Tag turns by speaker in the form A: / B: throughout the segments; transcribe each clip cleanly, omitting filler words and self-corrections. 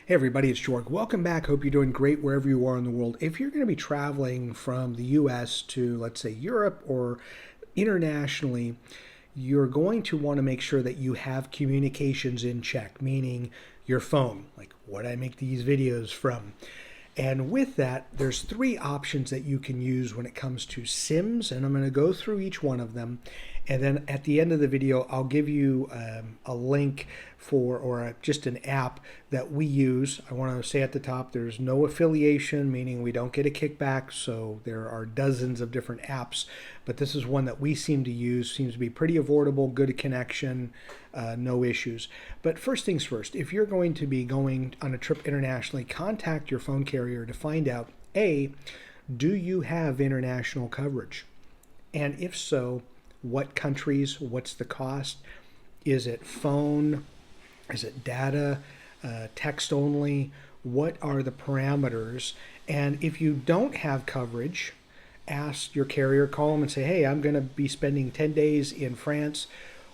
A: Hey everybody, it's Jorg. Welcome back. Hope you're doing great wherever you are in the world. If you're going to be traveling from the US to, let's say, Europe or internationally, you're going to want to make sure that you have communications in check, meaning your phone, like what I make these videos from. And with that, there's three options that you can use when it comes to SIMs, and I'm going to go through each one of them. And then at the end of the video, I'll give you a link for, just an app that we use. I want to say at the top, there's no affiliation, meaning we don't get a kickback. So there are dozens of different apps, but this is one that we seem to use. Seems to be pretty affordable, good connection, no issues. But first things first, if you're going to be going on a trip internationally, contact your phone carrier to find out, A, do you have international coverage? And if so, what countries, what's the cost? Is it phone? Is it data, text only? What are the parameters? And if you don't have coverage, ask your carrier, call them and say, hey, I'm going to be spending 10 days in France.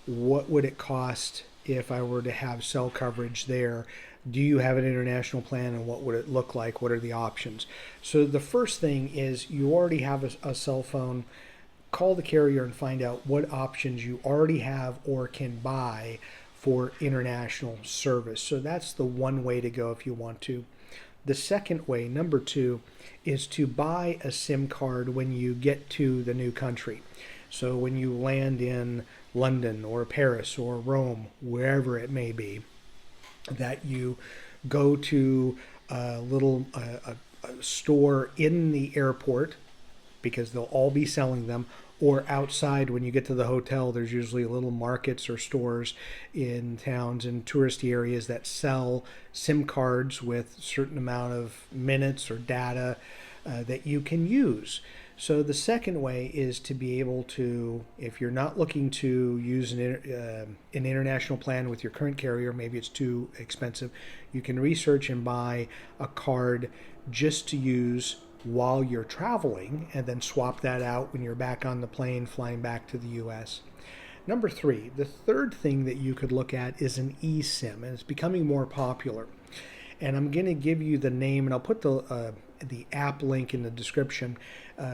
A: What would it cost if I were to have cell coverage there? Do you have an international plan, and what would it look like? What are the options? So the first thing is you already have a cell phone. Call the carrier and find out what options you already have or can buy for international service. So that's the one way to go if you want to. The second way, number two, is to buy a SIM card when you get to the new country. So when you land in London or Paris or Rome, wherever it may be, that you go to a store in the airport, because they'll all be selling them, or outside when you get to the hotel. There's usually little markets or stores in towns and touristy areas that sell SIM cards with a certain amount of minutes or data that you can use. So the second way is to be able to, if you're not looking to use an international plan with your current carrier, maybe it's too expensive, you can research and buy a card just to use while you're traveling, and then swap that out when you're back on the plane flying back to the US. Number three, the third thing that you could look at is an eSIM, and it's becoming more popular. And I'm going to give you the name, and I'll put the app link in the description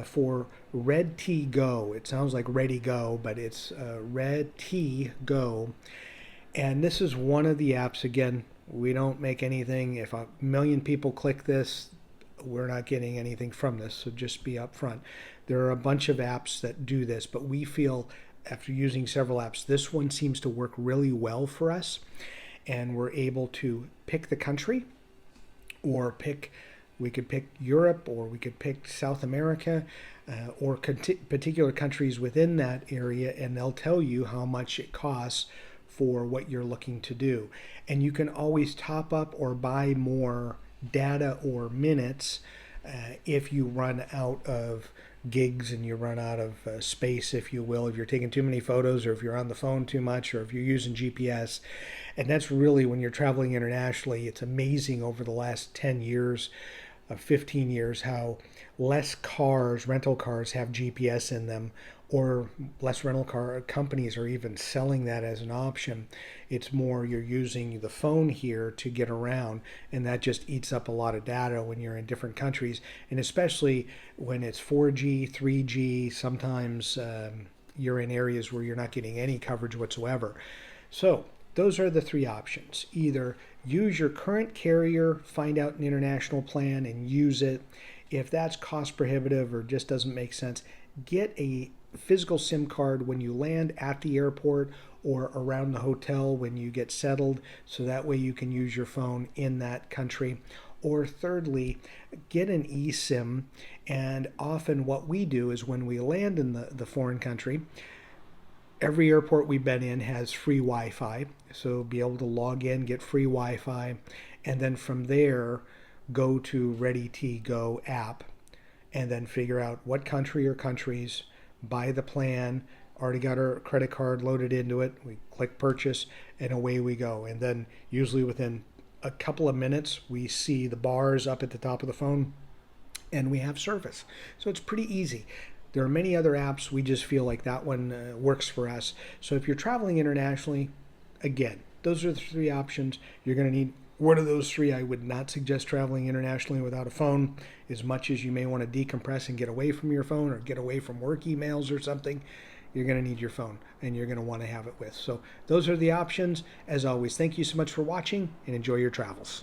A: for Red T Go. It sounds like Ready Go, but it's Red T Go. And this is one of the apps. Again, we don't make anything. If a million people click this, we're not getting anything from this, so just be upfront. There are a bunch of apps that do this, but we feel after using several apps, this one seems to work really well for us, and we're able to pick the country, or we could pick Europe, or we could pick South America, or particular countries within that area, and they'll tell you how much it costs for what you're looking to do. And you can always top up or buy more data or minutes if you run out of gigs and you run out of space, if you will, if you're taking too many photos, or if you're on the phone too much, or if you're using GPS. And that's really, when you're traveling internationally, it's amazing over the last 10 years, 15 years, how less rental cars have GPS in them, or less rental car companies are even selling that as an option. It's more you're using the phone here to get around, and that just eats up a lot of data when you're in different countries, and especially when it's 4G, 3G, sometimes you're in areas where you're not getting any coverage whatsoever. So those are the three options. Either use your current carrier, find out an international plan and use it. If that's cost prohibitive or just doesn't make sense, get a physical SIM card when you land at the airport or around the hotel when you get settled, so that way you can use your phone in that country. Or thirdly, get an eSIM. And often what we do is when we land in the foreign country, every airport we've been in has free Wi-Fi, so be able to log in, get free Wi-Fi, and then from there go to Ready T Go app, and then figure out what country or countries, buy the plan, already got our credit card loaded into it, we click purchase, and away we go. And then usually within a couple of minutes, we see the bars up at the top of the phone, and we have service. So it's pretty easy. There are many other apps. We just feel like that one works for us. So if you're traveling internationally, again, those are the three options. You're going to need One of those three, I would not suggest traveling internationally without a phone. As much as you may want to decompress and get away from your phone or get away from work emails or something, you're going to need your phone and you're going to want to have it with. So those are the options. As always, thank you so much for watching and enjoy your travels.